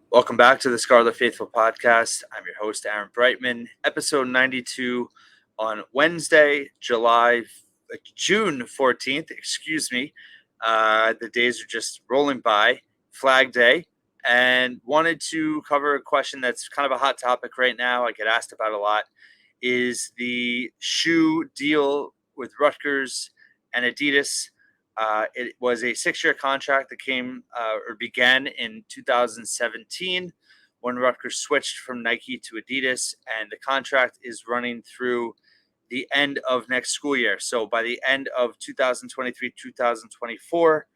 Welcome back to the Scarlet Faithful podcast. I'm your host, Aaron Breitman, episode 92 on Wednesday, June 14th, excuse me. The days are just rolling by, Flag Day, and wanted to cover a question that's kind of a hot topic right now. I get asked about a lot, is the shoe deal with Rutgers and Adidas. It was a 6-year contract that began in 2017 when Rutgers switched from Nike to Adidas, and the contract is running through the end of next school year. So by the end of 2023, 2024,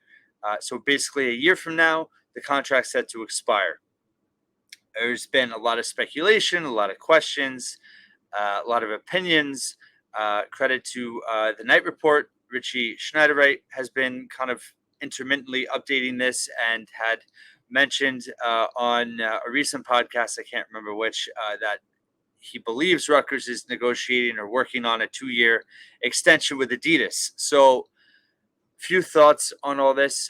so basically a year from now, the contract's set to expire. There's been a lot of speculation, a lot of questions, a lot of opinions. Credit to the Knight Report. Richie Schneiderite has been kind of intermittently updating this and had mentioned on a recent podcast, I can't remember which, that he believes Rutgers is negotiating or working on a 2-year extension with Adidas. So, few thoughts on all this.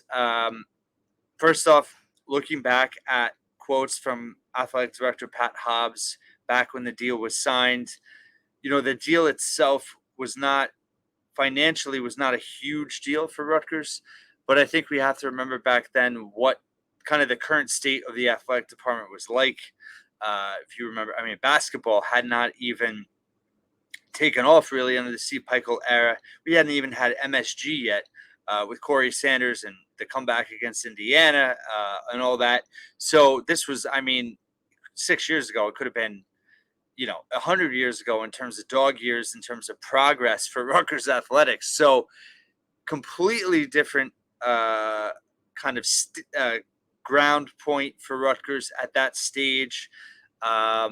First off, looking back at quotes from athletic director Pat Hobbs back when the deal was signed, the deal itself was not a huge deal for Rutgers, but I think we have to remember back then what kind of the current state of the athletic department was like. If you remember, basketball had not even taken off really under the Steve Peichel era. We hadn't even had MSG yet with Corey Sanders and the comeback against Indiana and all that. So this was, 6 years ago. It could have been 100 years ago in terms of dog years, in terms of progress for Rutgers athletics. So completely different ground point for Rutgers at that stage. The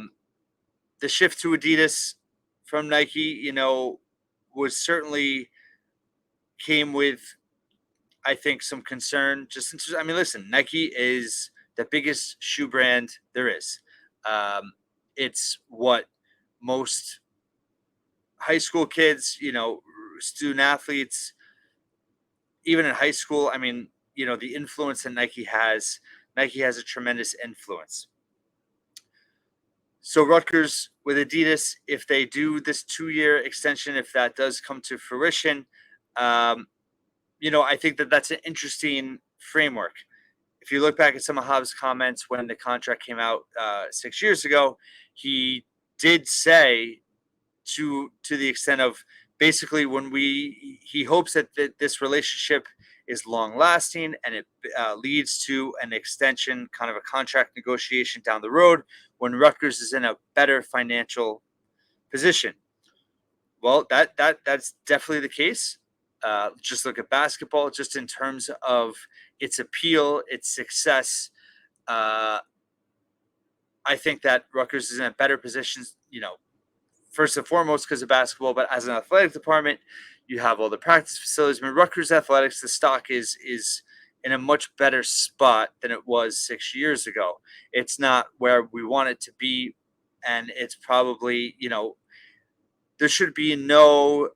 shift to Adidas from Nike, was certainly came with, I think, some concern. Listen, Nike is the biggest shoe brand there is. It's what most high school kids, student athletes, even in high school, the influence that Nike has a tremendous influence. So Rutgers with Adidas, if they do this 2-year extension, if that does come to fruition, I think that's an interesting framework. If you look back at some of Hobbs' comments when the contract came out 6 years ago, he did say to the extent of basically he hopes that this relationship is long lasting and it leads to an extension, kind of a contract negotiation down the road when Rutgers is in a better financial position. Well, that's definitely the case. Just look at basketball, just in terms of its appeal, its success. I think that Rutgers is in a better position, first and foremost because of basketball, but as an athletic department, you have all the practice facilities. Rutgers athletics, the stock is in a much better spot than it was 6 years ago. It's not where we want it to be, and it's probably, there should be no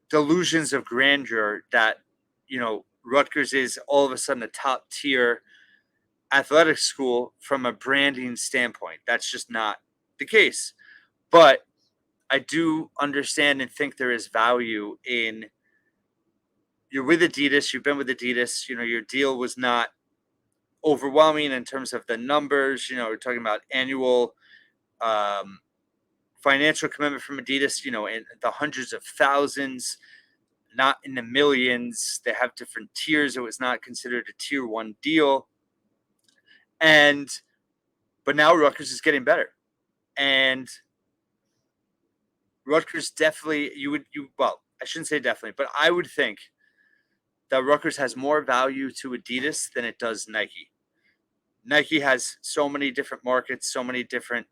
delusions of grandeur that, Rutgers is all of a sudden a top tier athletic school from a branding standpoint. That's just not the case. But I do understand and think there is value in, you're with Adidas, you've been with Adidas, your deal was not overwhelming in terms of the numbers. We're talking about annual financial commitment from Adidas, in the hundreds of thousands, not in the millions. They have different tiers. It was not considered a tier 1 deal. But now Rutgers is getting better. And Rutgers definitely, I shouldn't say definitely, but I would think that Rutgers has more value to Adidas than it does Nike. Nike has so many different markets, so many different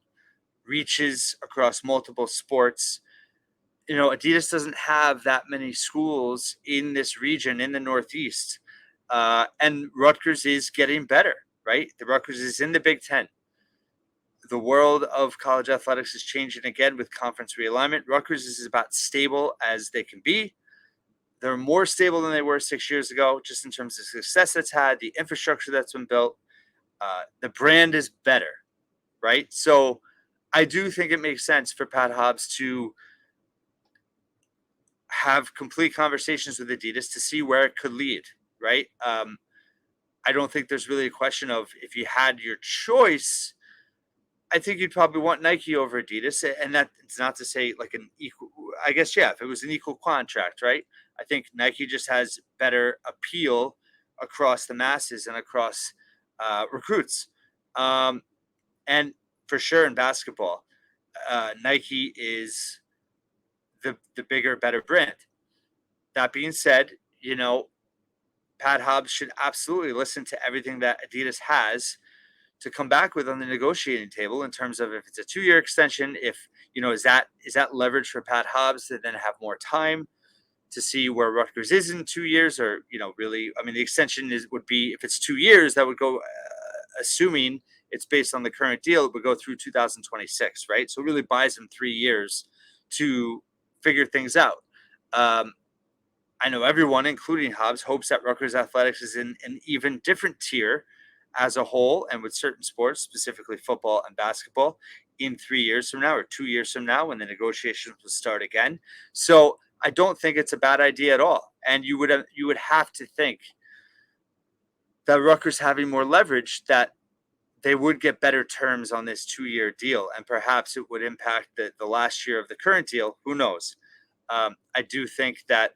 reaches across multiple sports. Adidas doesn't have that many schools in this region in the Northeast. And Rutgers is getting better, right? The Rutgers is in the Big Ten. The world of college athletics is changing again with conference realignment. Rutgers is about stable as they can be. They're more stable than they were 6 years ago, just in terms of success that's had, the infrastructure that's been built. The brand is better, right? So I do think it makes sense for Pat Hobbs to have complete conversations with Adidas to see where it could lead, right? I don't think there's really a question of if you had your choice. I think you'd probably want Nike over Adidas, and that's not to say like an equal. I guess yeah, if it was an equal contract, right? I think Nike just has better appeal across the masses and across recruits, and for sure in basketball, Nike is the bigger, better brand. That being said, Pat Hobbs should absolutely listen to everything that Adidas has to come back with on the negotiating table in terms of if it's a 2-year extension, if is that leverage for Pat Hobbs to then have more time to see where Rutgers is in 2 years, or really, I mean, the extension would be if it's 2 years, that would go, assuming it's based on the current deal, it would go through 2026, right? So it really buys him 3 years to figure things out. I know everyone, including Hobbs, hopes that Rutgers athletics is in an even different tier as a whole, and with certain sports, specifically football and basketball, in 3 years from now or 2 years from now, when the negotiations will start again. So I don't think it's a bad idea at all. And you would have to think that Rutgers having more leverage, that they would get better terms on this 2-year deal, and perhaps it would impact the last year of the current deal. Who knows? I do think that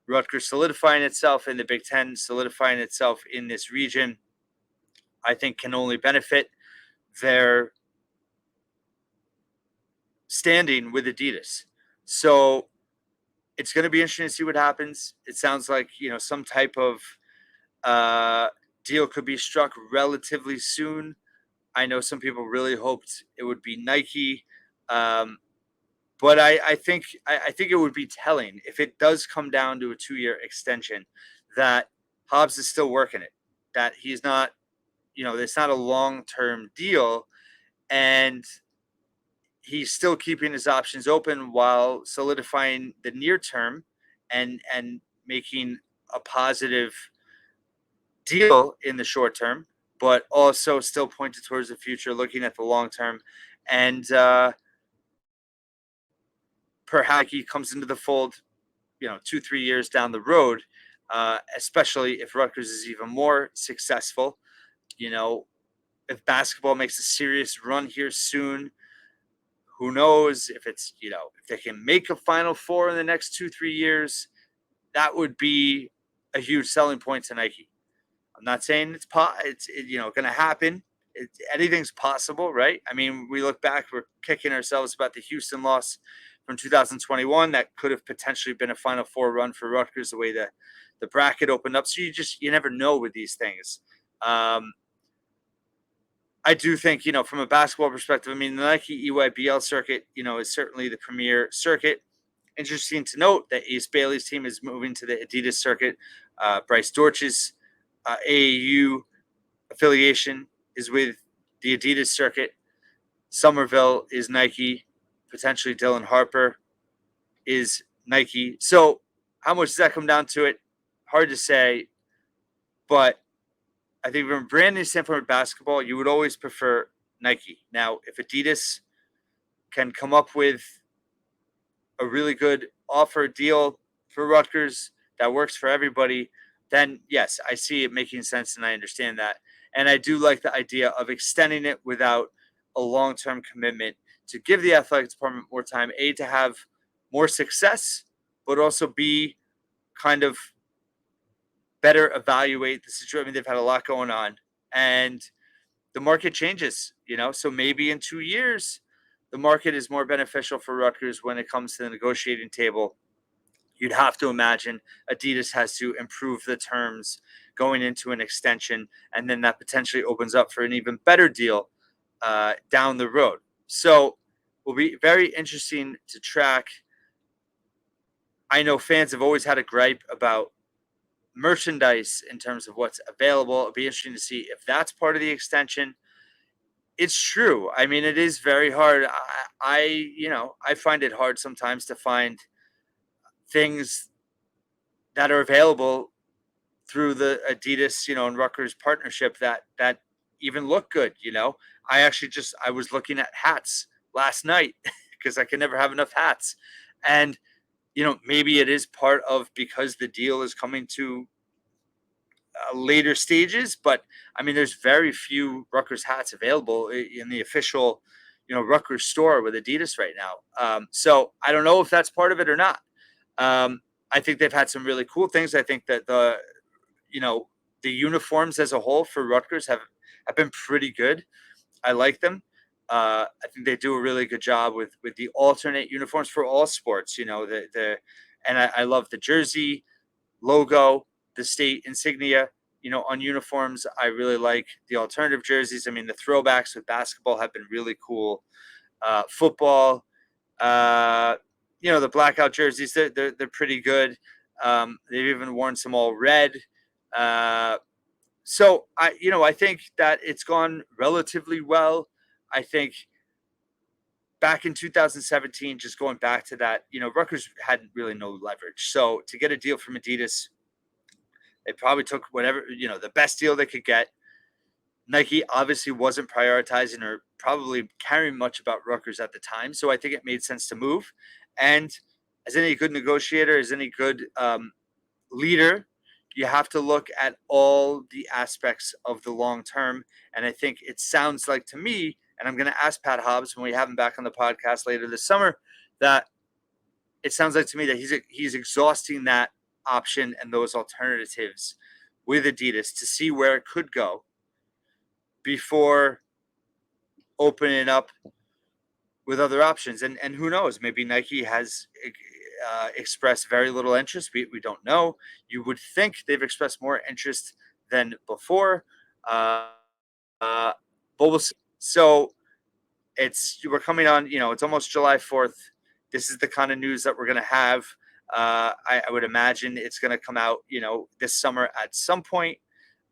Rutgers solidifying itself in the Big Ten, solidifying itself in this region, I think can only benefit their standing with Adidas. So it's going to be interesting to see what happens. It sounds like, some type of uh, deal could be struck relatively soon. I know some people really hoped it would be Nike. But I think it would be telling if it does come down to a 2-year extension that Hobbs is still working it, that he's not, it's not a long-term deal, and he's still keeping his options open while solidifying the near term and making a positive deal in the short term, but also still pointed towards the future, looking at the long term, and perhaps he comes into the fold 2-3 years down the road, especially if Rutgers is even more successful. You know, if basketball makes a serious run here soon, who knows if it's if they can make a Final Four in the next 2-3 years, that would be a huge selling point to Nike. I'm not saying it's going to happen. Anything's possible, right? I mean, we look back, we're kicking ourselves about the Houston loss from 2021 that could have potentially been a Final Four run for Rutgers, the way the bracket opened up. So you never know with these things. I do think, from a basketball perspective, I mean, the Nike EYBL circuit, is certainly the premier circuit. Interesting to note that Ace Bailey's team is moving to the Adidas circuit. Bryce Dortch's AAU affiliation is with the Adidas circuit. Somerville is Nike. Potentially Dylan Harper is Nike. So how much does that come down to it? Hard to say. But I think from a branding standpoint of basketball, you would always prefer Nike. Now, if Adidas can come up with a really good offer deal for Rutgers that works for everybody, then yes, I see it making sense and I understand that. And I do like the idea of extending it without a long-term commitment to give the athletic department more time, A, to have more success, but also B, kind of better evaluate the situation. I mean, they've had a lot going on and the market changes, so maybe in 2 years, the market is more beneficial for Rutgers when it comes to the negotiating table. You'd have to imagine Adidas has to improve the terms going into an extension, and then that potentially opens up for an even better deal down the road. So will be very interesting to track. I know fans have always had a gripe about merchandise in terms of what's available. It'll be interesting to see if that's part of the extension. It's true. I mean, it is very hard. I find it hard sometimes to find things that are available through the Adidas, and Rutgers partnership that even look good. I was looking at hats last night because I can never have enough hats. And, maybe it is part of because the deal is coming to later stages, but I mean, there's very few Rutgers hats available in the official, Rutgers store with Adidas right now. So I don't know if that's part of it or not. I think they've had some really cool things. I think that you know, the uniforms as a whole for Rutgers have been pretty good. I like them. I think they do a really good job with the alternate uniforms for all sports. And I love the jersey logo, the state insignia. On uniforms, I really like the alternative jerseys. I mean, the throwbacks with basketball have been really cool. Football, uh, the blackout jerseys, they're pretty good. They've even worn some all red. So I think that it's gone relatively well. I think back in 2017, just going back to that, Rutgers had really no leverage. So to get a deal from Adidas, they probably took whatever, the best deal they could get. Nike obviously wasn't prioritizing or probably caring much about Rutgers at the time. So I think it made sense to move. And as any good negotiator, as any good leader, you have to look at all the aspects of the long term. And I think it sounds like to me, and I'm going to ask Pat Hobbs when we have him back on the podcast later this summer, that it sounds like to me that he's exhausting that option and those alternatives with Adidas to see where it could go before opening up with other options. And who knows, maybe Nike has expressed very little interest. We don't know. You would think they've expressed more interest than before. But we'll see. So we're coming on, it's almost July 4th. This is the kind of news that we're going to have. I would imagine it's going to come out, this summer at some point.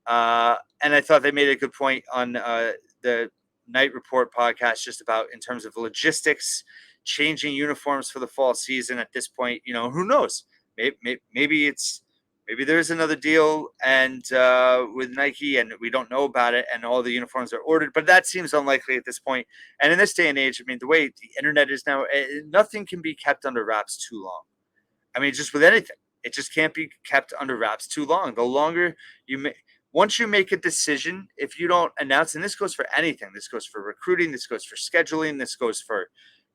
And I thought they made a good point on the Night Report podcast just about in terms of logistics, changing uniforms for the fall season at this point. Who knows? Maybe there's another deal and with Nike and we don't know about it and all the uniforms are ordered, but that seems unlikely at this point. And in this day and age, I mean, the way the internet is now, nothing can be kept under wraps too long. I mean, just with anything, it just can't be kept under wraps too long. The longer once you make a decision, if you don't announce, and this goes for anything, this goes for recruiting, this goes for scheduling, this goes for,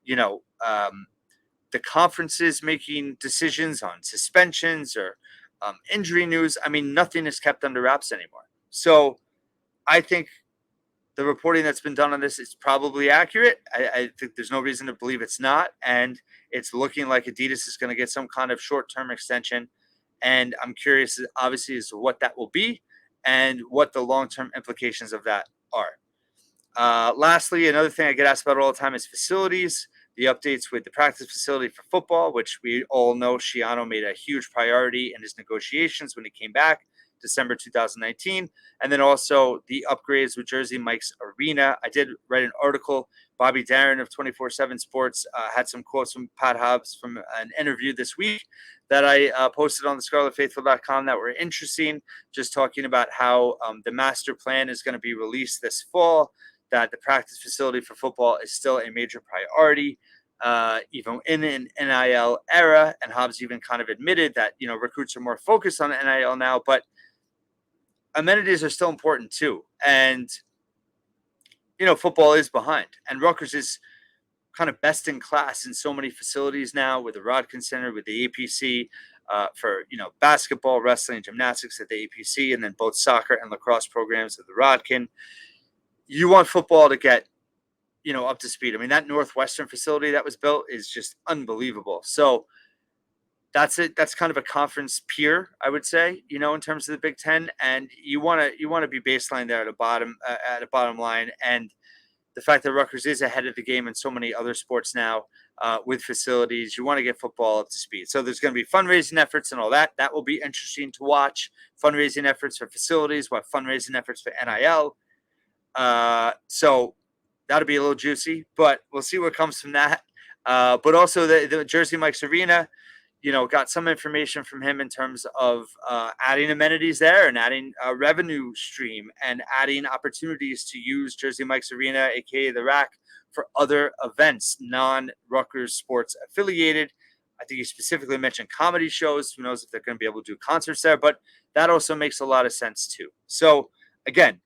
the conferences making decisions on suspensions or injury news. I mean, nothing is kept under wraps anymore. So I think the reporting that's been done on this is probably accurate. I think there's no reason to believe it's not. And it's looking like Adidas is going to get some kind of short-term extension. And I'm curious, obviously, as to what that will be and what the long-term implications of that are. Lastly, another thing I get asked about all the time is facilities. The updates with the practice facility for football, which we all know Schiano made a huge priority in his negotiations when he came back, December 2019. And then also the upgrades with Jersey Mike's Arena. I did write an article. Bobby Darin of 24/7 Sports had some quotes from Pat Hobbs from an interview this week that I posted on the scarletfaithful.com that were interesting, just talking about how the master plan is going to be released this fall, that the practice facility for football is still a major priority, even in an NIL era. And Hobbs even kind of admitted that, recruits are more focused on NIL now, but amenities are still important too. And, football is behind. And Rutgers is kind of best in class in so many facilities now with the Rodkin Center, with the APC, for, basketball, wrestling, gymnastics at the APC, and then both soccer and lacrosse programs at the Rodkin. You want football to get, up to speed. I mean, that Northwestern facility that was built is just unbelievable. So that's it. That's kind of a conference peer, I would say, in terms of the Big Ten. And you want to be baseline there at a bottom line. And the fact that Rutgers is ahead of the game in so many other sports now with facilities, you want to get football up to speed. So there's going to be fundraising efforts and all that. That will be interesting to watch. Fundraising efforts for facilities, fundraising efforts for NIL. So that'll be a little juicy, but we'll see what comes from that. But also the Jersey Mike's Arena, got some information from him in terms of adding amenities there and adding a revenue stream and adding opportunities to use Jersey Mike's Arena, aka the Rack, for other events, non-Rutgers sports affiliated. I think he specifically mentioned comedy shows. Who knows if they're going to be able to do concerts there, but that also makes a lot of sense too. So again,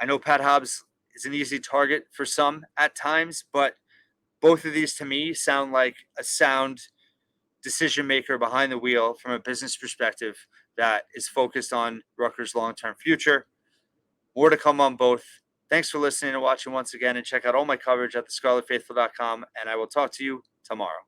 I know Pat Hobbs is an easy target for some at times, but both of these to me sound like a sound decision maker behind the wheel from a business perspective that is focused on Rutgers' long-term future. More to come on both. Thanks for listening and watching once again, and check out all my coverage at thescarletfaithful.com, and I will talk to you tomorrow.